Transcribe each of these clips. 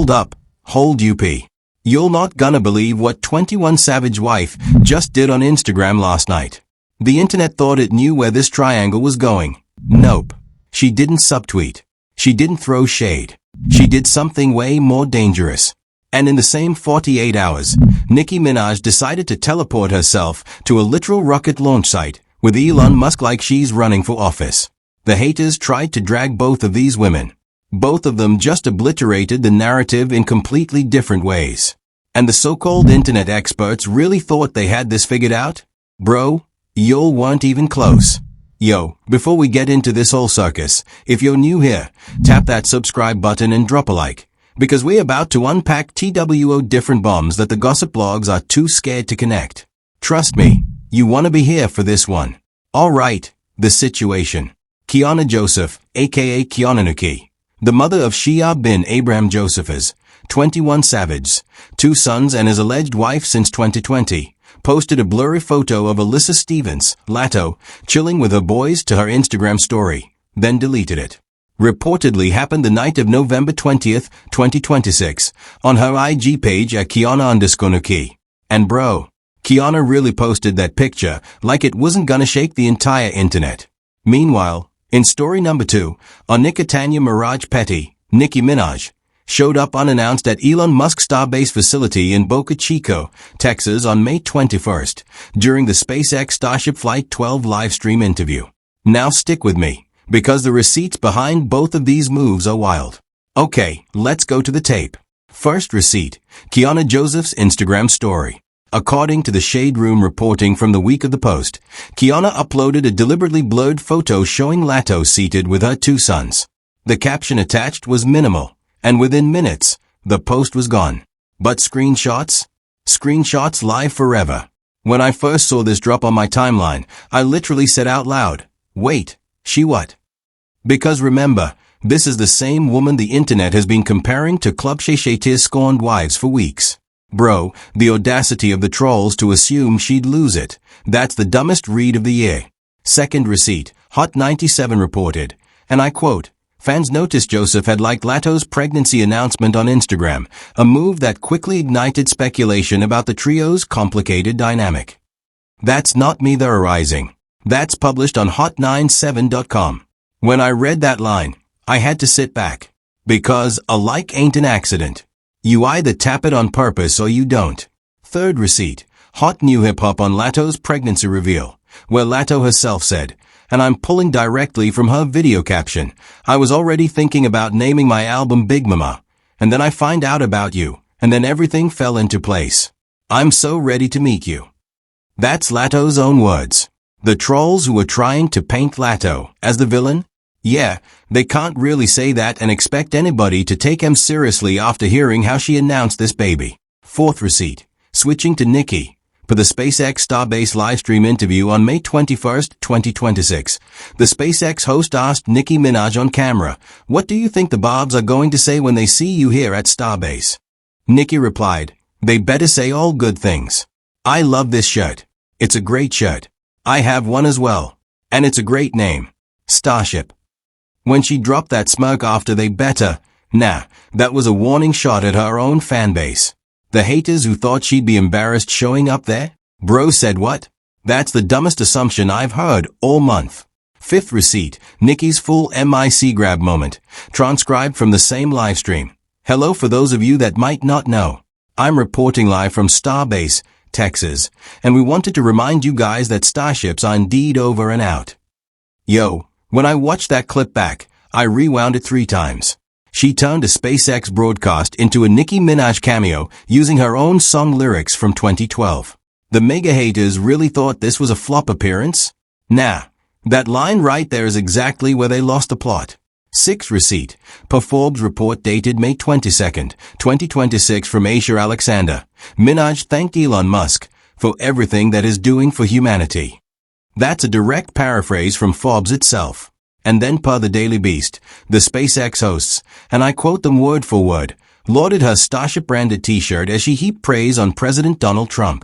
Hold up, hold up. You're not gonna believe what 21 Savage wife just did on Instagram last night. The internet thought it knew where this triangle was going. Nope. She didn't subtweet. She didn't throw shade. She did something way more dangerous. And in the same 48 hours, Nicki Minaj decided to teleport herself to a literal rocket launch site with Elon Musk like she's running for office. The haters tried to drag both of these women. Both of them just obliterated the narrative in completely different ways. And the so-called internet experts really thought they had this figured out? Bro, y'all weren't even close. Yo, before we get into this whole circus, if you're new here, tap that subscribe button and drop a like. Because we're about to unpack TWO different bombs that the gossip blogs are too scared to connect. Trust me, you want to be here for this one. Alright, the situation. Keyanna Joseph, aka Keyanna Nicki, the mother of Shia bin Abraham Joseph's 21 Savage, 2 sons and his alleged wife since 2020, posted a blurry photo of Alyssa Stevens, Latto, chilling with her boys to her Instagram story, then deleted it. Reportedly happened the night of November 20th, 2026, on her IG page at Keyanna_Nicki. And bro, Keyanna really posted that picture like it wasn't gonna shake the entire internet. Meanwhile, in story number 2, on Tanya Mirage Petty, Nicki Minaj, showed up unannounced at Elon Musk's Starbase facility in Boca Chica, Texas on May 21st, during the SpaceX Starship Flight 12 livestream interview. Now stick with me, because the receipts behind both of these moves are wild. Okay, let's go to the tape. First receipt, Keyanna Joseph's Instagram story. According to the Shade Room reporting from the week of the post, Keyanna uploaded a deliberately blurred photo showing Latto seated with her 2 sons. The caption attached was minimal, and within minutes, the post was gone. But screenshots? Screenshots live forever. When I first saw this drop on my timeline, I literally said out loud, wait, she what? Because remember, this is the same woman the internet has been comparing to Club Shay Shay's scorned wives for weeks. Bro, the audacity of the trolls to assume she'd lose it. That's the dumbest read of the year. Second receipt, Hot 97 reported, and I quote, fans noticed Joseph had liked Latto's pregnancy announcement on Instagram, a move that quickly ignited speculation about the trio's complicated dynamic. That's not me theorizing. That's published on hot97.com. When I read that line, I had to sit back. Because a like ain't an accident. You either tap it on purpose or you don't. Third receipt, Hot New Hip Hop on Latto's pregnancy reveal, where Latto herself said, and I'm pulling directly from her video caption, I was already thinking about naming my album Big Mama, and then I find out about you, and then everything fell into place. I'm so ready to meet you. That's Latto's own words. The trolls who were trying to paint Latto as the villain? Yeah, they can't really say that and expect anybody to take him seriously after hearing how she announced this baby. Fourth receipt, switching to Nicki. For the SpaceX Starbase livestream interview on May 21st, 2026, the SpaceX host asked Nicki Minaj on camera, what do you think the Bobs are going to say when they see you here at Starbase? Nicki replied, they better say all good things. I love this shirt. It's a great shirt. I have one as well. And it's a great name. Starship. When she dropped that smirk after they better, nah, that was a warning shot at her own fanbase. The haters who thought she'd be embarrassed showing up there? Bro said what? That's the dumbest assumption I've heard all month. Fifth receipt, Nicki's full MIC grab moment, transcribed from the same livestream. Hello for those of you that might not know. I'm reporting live from Starbase, Texas, and we wanted to remind you guys that starships are indeed over and out. Yo, when I watched that clip back, I rewound it 3 times. She turned a SpaceX broadcast into a Nicki Minaj cameo using her own song lyrics from 2012. The mega haters really thought this was a flop appearance? Nah, that line right there is exactly where they lost the plot. Sixth receipt, per Forbes report dated May 22nd, 2026 from Aisha Alexander. Minaj thanked Elon Musk for everything that is doing for humanity. That's a direct paraphrase from Forbes itself. And then per the Daily Beast, the SpaceX hosts, and I quote them word for word, lauded her Starship-branded t-shirt as she heaped praise on President Donald Trump.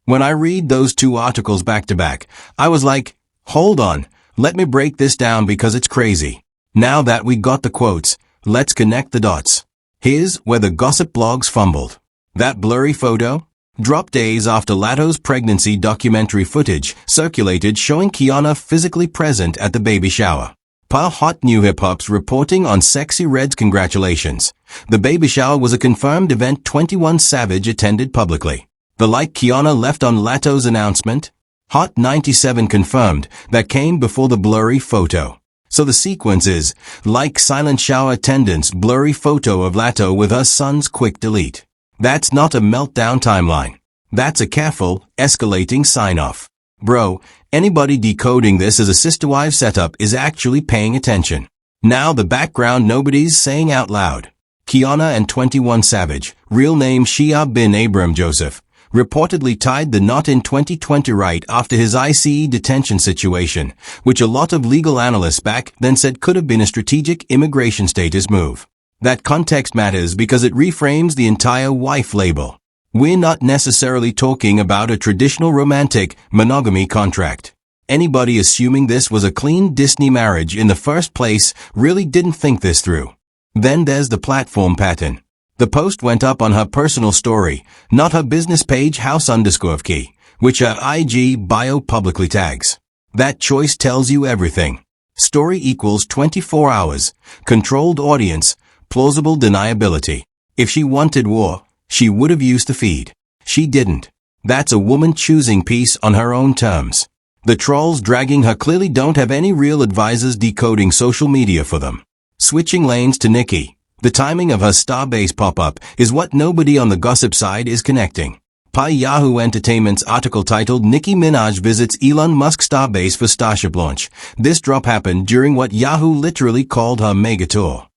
When I read those 2 articles back to back, I was like, hold on, let me break this down because it's crazy. Now that we got the quotes, let's connect the dots. Here's where the gossip blogs fumbled. That blurry photo? Dropped days after Latto's pregnancy documentary footage circulated showing Keyanna physically present at the baby shower. Per Hot New Hip Hop's reporting on Sexy Red's congratulations, the baby shower was a confirmed event 21 Savage attended publicly. The like Keyanna left on Latto's announcement, Hot 97 confirmed that came before the blurry photo. So the sequence is, like silent shower attendance blurry photo of Latto with her son's quick delete. That's not a meltdown timeline. That's a careful, escalating sign-off. Bro, anybody decoding this as a sister wife setup is actually paying attention. Now the background nobody's saying out loud. Keyanna and 21 Savage, real name Shia bin Abram Joseph, reportedly tied the knot in 2020 right after his ICE detention situation, which a lot of legal analysts back then said could have been a strategic immigration status move. That context matters because it reframes the entire wife label. We're not necessarily talking about a traditional romantic monogamy contract. Anybody assuming this was a clean Disney marriage in the first place really didn't think this through. Then there's the platform pattern. The post went up on her personal story, not her business page house_of_key, which her IG bio publicly tags. That choice tells you everything. Story equals 24 hours, controlled audience, plausible deniability. If she wanted war, she would have used the feed. She didn't. That's a woman choosing peace on her own terms. The trolls dragging her clearly don't have any real advisors decoding social media for them. Switching lanes to Nicki. The timing of her Starbase pop-up is what nobody on the gossip side is connecting. Per Yahoo Entertainment's article titled Nicki Minaj visits Elon Musk Starbase for Starship launch. This drop happened during what Yahoo literally called her mega tour.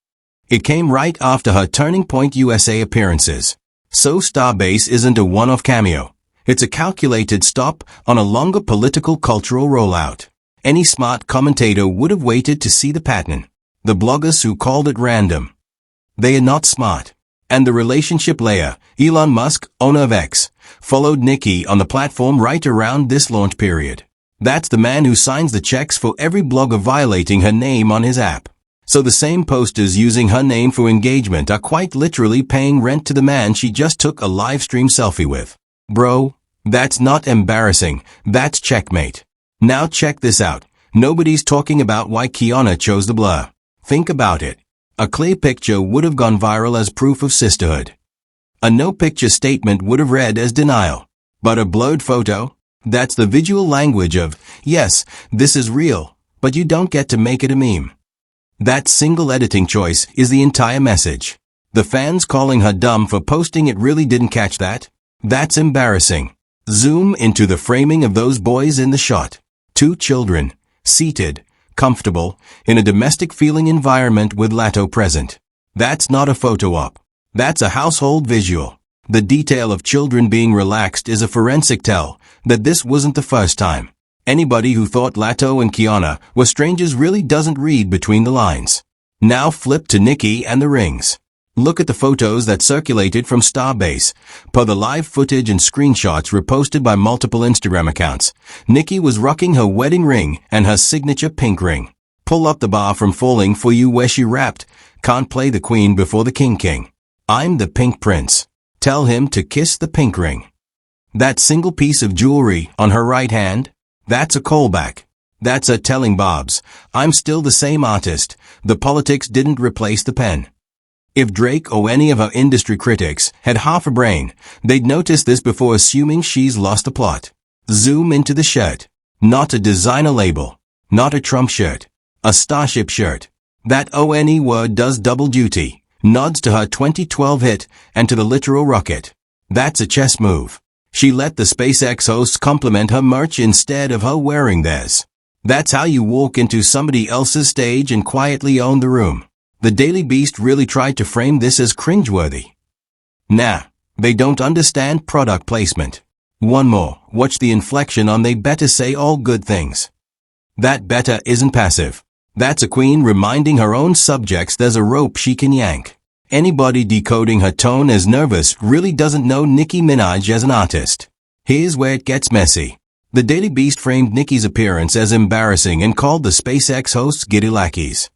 It came right after her Turning Point USA appearances. So Starbase isn't a one-off cameo. It's a calculated stop on a longer political cultural rollout. Any smart commentator would have waited to see the pattern. The bloggers who called it random. They are not smart. And the relationship layer, Elon Musk, owner of X, followed Nicki on the platform right around this launch period. That's the man who signs the checks for every blogger violating her name on his app. So the same posters using her name for engagement are quite literally paying rent to the man she just took a live stream selfie with. Bro, that's not embarrassing, that's checkmate. Now check this out. Nobody's talking about why Keyanna chose the blur. Think about it. A clear picture would have gone viral as proof of sisterhood. A no-picture statement would have read as denial. But a blurred photo? That's the visual language of, yes, this is real, but you don't get to make it a meme. That single editing choice is the entire message. The fans calling her dumb for posting it really didn't catch that? That's embarrassing. Zoom into the framing of those boys in the shot. 2 children, seated, comfortable, in a domestic-feeling environment with Latto present. That's not a photo op. That's a household visual. The detail of children being relaxed is a forensic tell that this wasn't the first time. Anybody who thought Latto and Keyanna were strangers really doesn't read between the lines. Now flip to Nicki and the rings. Look at the photos that circulated from Starbase. Per the live footage and screenshots reposted by multiple Instagram accounts, Nicki was rocking her wedding ring and her signature pink ring. Pull up the bar from Falling for You where she rapped, "Can't play the queen before the king. I'm the pink prince. Tell him to kiss the pink ring." That single piece of jewelry on her right hand? That's a callback. That's her telling Bobs, I'm still the same artist. The politics didn't replace the pen. If Drake or any of her industry critics had half a brain, they'd notice this before assuming she's lost the plot. Zoom into the shirt. Not a designer label. Not a Trump shirt. A Starship shirt. That ONE word does double duty. Nods to her 2012 hit and to the literal rocket. That's a chess move. She let the SpaceX hosts compliment her merch instead of her wearing theirs. That's how you walk into somebody else's stage and quietly own the room. The Daily Beast really tried to frame this as cringeworthy. Nah, they don't understand product placement. One more, watch the inflection on they better say all good things. That better isn't passive. That's a queen reminding her own subjects there's a rope she can yank. Anybody decoding her tone as nervous really doesn't know Nicki Minaj as an artist. Here's where it gets messy. The Daily Beast framed Nicki's appearance as embarrassing and called the SpaceX hosts giddy lackeys.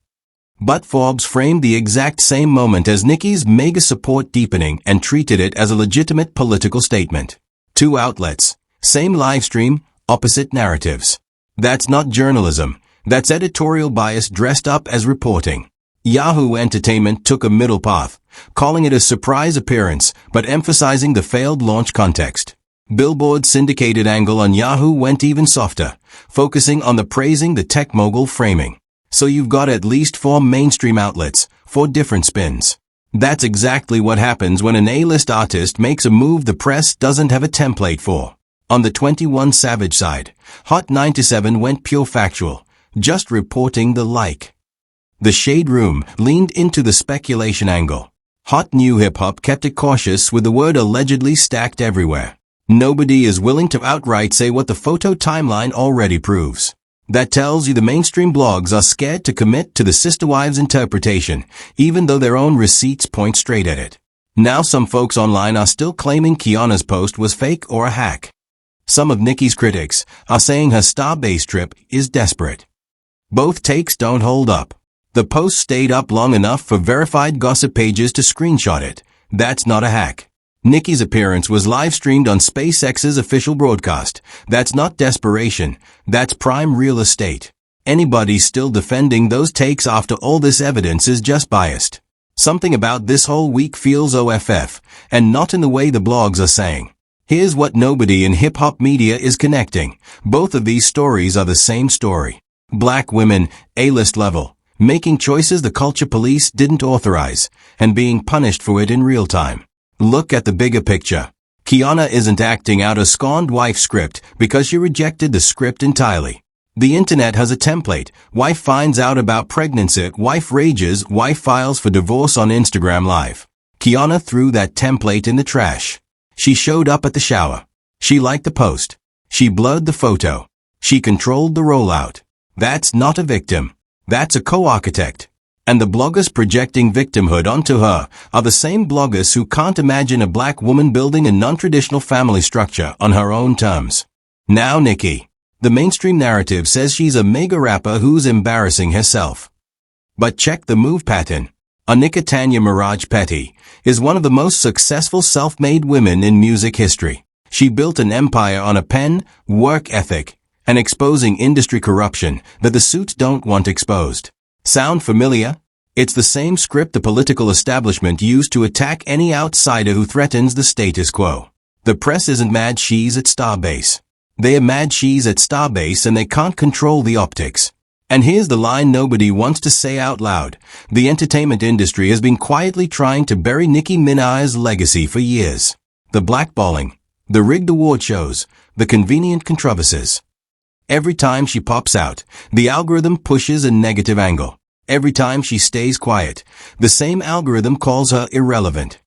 But Forbes framed the exact same moment as Nicki's mega support deepening and treated it as a legitimate political statement. Two outlets, same livestream, opposite narratives. That's not journalism. That's editorial bias dressed up as reporting. Yahoo Entertainment took a middle path, calling it a surprise appearance, but emphasizing the failed launch context. Billboard's syndicated angle on Yahoo went even softer, focusing on the praising the tech mogul framing. So you've got at least 4 mainstream outlets, 4 different spins. That's exactly what happens when an A-list artist makes a move the press doesn't have a template for. On the 21 Savage side, Hot 97 went pure factual, just reporting the like. The Shade Room leaned into the speculation angle. Hot New Hip Hop kept it cautious with the word allegedly stacked everywhere. Nobody is willing to outright say what the photo timeline already proves. That tells you the mainstream blogs are scared to commit to the sister wives' interpretation, even though their own receipts point straight at it. Now some folks online are still claiming Keyanna's post was fake or a hack. Some of Nicki's critics are saying her Starbase trip is desperate. Both takes don't hold up. The post stayed up long enough for verified gossip pages to screenshot it. That's not a hack. Nicki's appearance was live-streamed on SpaceX's official broadcast. That's not desperation. That's prime real estate. Anybody still defending those takes after all this evidence is just biased. Something about this whole week feels OFF, and not in the way the blogs are saying. Here's what nobody in hip-hop media is connecting. Both of these stories are the same story. Black women, A-list level, making choices the culture police didn't authorize, and being punished for it in real time. Look at the bigger picture. Keyanna isn't acting out a scorned wife script because she rejected the script entirely. The internet has a template. Wife finds out about pregnancy, wife rages, wife files for divorce on Instagram Live. Keyanna threw that template in the trash. She showed up at the shower. She liked the post. She blurred the photo. She controlled the rollout. That's not a victim. That's a co-architect. And the bloggers projecting victimhood onto her are the same bloggers who can't imagine a black woman building a non-traditional family structure on her own terms. Now Nicki. The mainstream narrative says she's a mega rapper who's embarrassing herself. But check the move pattern. Anika Tanya Mirage Petty is one of the most successful self-made women in music history. She built an empire on a pen, work ethic, and exposing industry corruption that the suits don't want exposed. Sound familiar? It's the same script the political establishment used to attack any outsider who threatens the status quo. The press isn't mad she's at Starbase. They are mad she's at Starbase and they can't control the optics. And here's the line nobody wants to say out loud. The entertainment industry has been quietly trying to bury Nicki Minaj's legacy for years. The blackballing, the rigged award shows, the convenient controversies. Every time she pops out, the algorithm pushes a negative angle. Every time she stays quiet, the same algorithm calls her irrelevant.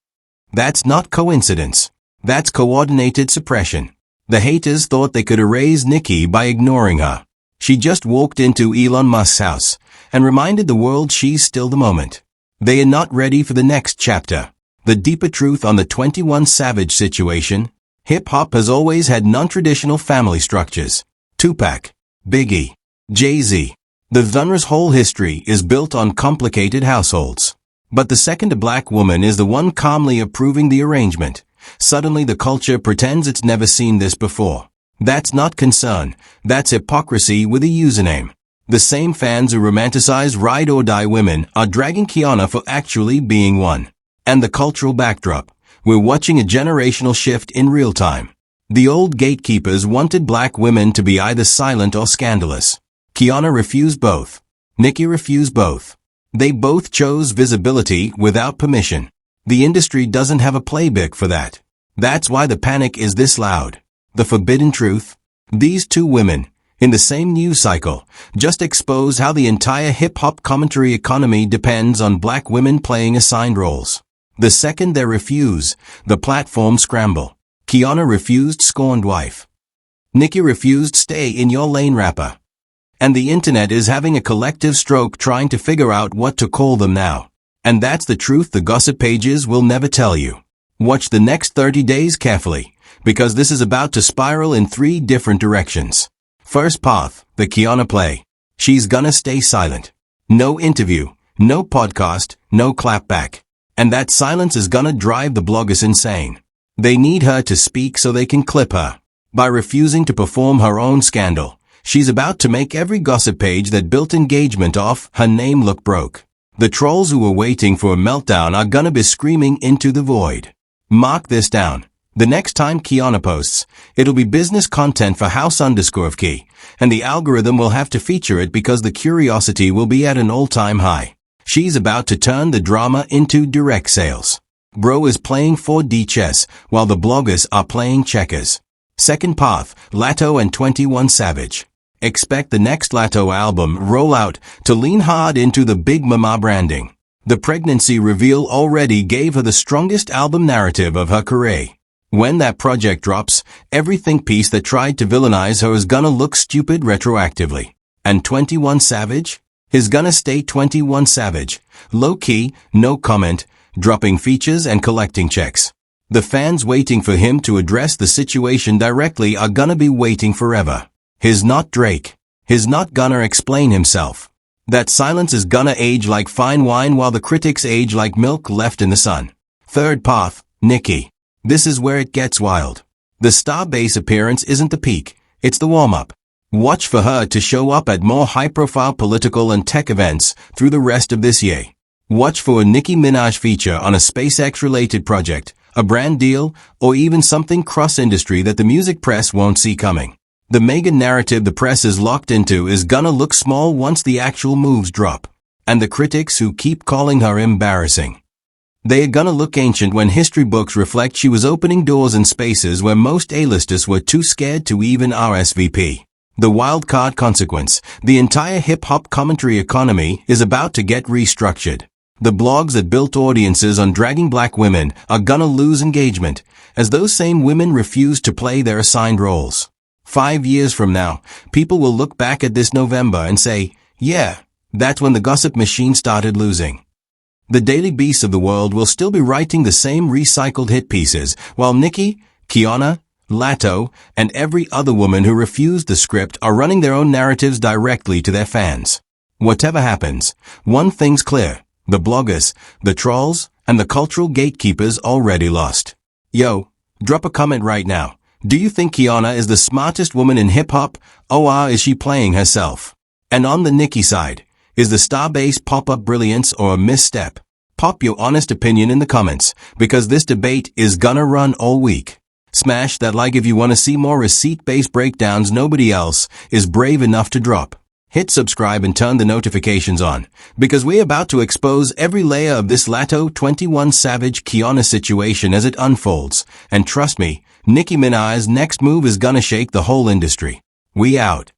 That's not coincidence. That's coordinated suppression. The haters thought they could erase Nicki by ignoring her. She just walked into Elon Musk's house and reminded the world she's still the moment. They are not ready for the next chapter. The deeper truth on the 21 Savage situation. Hip-hop has always had non-traditional family structures. Tupac, Biggie, Jay-Z. The genre's whole history is built on complicated households. But the second a black woman is the one calmly approving the arrangement, suddenly the culture pretends it's never seen this before. That's not concern, that's hypocrisy with a username. The same fans who romanticize ride-or-die women are dragging Keyanna for actually being one. And the cultural backdrop. We're watching a generational shift in real time. The old gatekeepers wanted black women to be either silent or scandalous. Keyanna refused both. Nicki refused both. They both chose visibility without permission. The industry doesn't have a playbook for that. That's why the panic is this loud. The forbidden truth? These two women, in the same news cycle, just expose how the entire hip-hop commentary economy depends on black women playing assigned roles. The second they refuse, the platforms scramble. Keyanna refused scorned wife. Nicki refused stay in your lane rapper. And the internet is having a collective stroke trying to figure out what to call them now. And that's the truth the gossip pages will never tell you. Watch the next 30 days carefully, because this is about to spiral in 3 different directions. First path, the Keyanna play. She's gonna stay silent. No interview, no podcast, no clapback. And that silence is gonna drive the bloggers insane. They need her to speak so they can clip her. By refusing to perform her own scandal, she's about to make every gossip page that built engagement off her name look broke. The trolls who were waiting for a meltdown are gonna be screaming into the void. Mark this down. The next time Keyanna posts, it'll be business content for house_of_key, and the algorithm will have to feature it because the curiosity will be at an all-time high. She's about to turn the drama into direct sales. Bro is playing 4D chess, while the bloggers are playing checkers. Second path, Latto and 21 Savage. Expect the next Latto album rollout to lean hard into the Big Mama branding. The pregnancy reveal already gave her the strongest album narrative of her career. When that project drops, every think piece that tried to villainize her is gonna look stupid retroactively. And 21 Savage? He's gonna stay 21 Savage. Low-key, no comment, dropping features and collecting checks. The fans waiting for him to address the situation directly are gonna be waiting forever. He's not Drake. He's not gonna explain himself. That silence is gonna age like fine wine while the critics age like milk left in the sun. Third path, Nicki. This is where it gets wild. The Starbase appearance isn't the peak, it's the warm-up. Watch for her to show up at more high-profile political and tech events through the rest of this year. Watch for a Nicki Minaj feature on a SpaceX-related project, a brand deal, or even something cross-industry that the music press won't see coming. The mega narrative the press is locked into is gonna look small once the actual moves drop. And the critics who keep calling her embarrassing, they are gonna look ancient when history books reflect she was opening doors in spaces where most A-listers were too scared to even RSVP. The wildcard consequence, the entire hip-hop commentary economy is about to get restructured. The blogs that built audiences on dragging black women are gonna lose engagement, as those same women refuse to play their assigned roles. 5 years from now, people will look back at this November and say, yeah, that's when the gossip machine started losing. The Daily Beasts of the world will still be writing the same recycled hit pieces, while Nicki, Keyanna, Latto, and every other woman who refused the script are running their own narratives directly to their fans. Whatever happens, one thing's clear. The bloggers, the trolls, and the cultural gatekeepers already lost. Yo, drop a comment right now. Do you think Keyanna is the smartest woman in hip-hop, or is she playing herself? And on the Nicki side, is the Starbase pop-up brilliance or a misstep? Pop your honest opinion in the comments, because this debate is gonna run all week. Smash that like if you want to see more receipt-based breakdowns nobody else is brave enough to drop. Hit subscribe and turn the notifications on, because we're about to expose every layer of this Latto 21 Savage Keyanna situation as it unfolds. And trust me, Nicki Minaj's next move is gonna shake the whole industry. We out.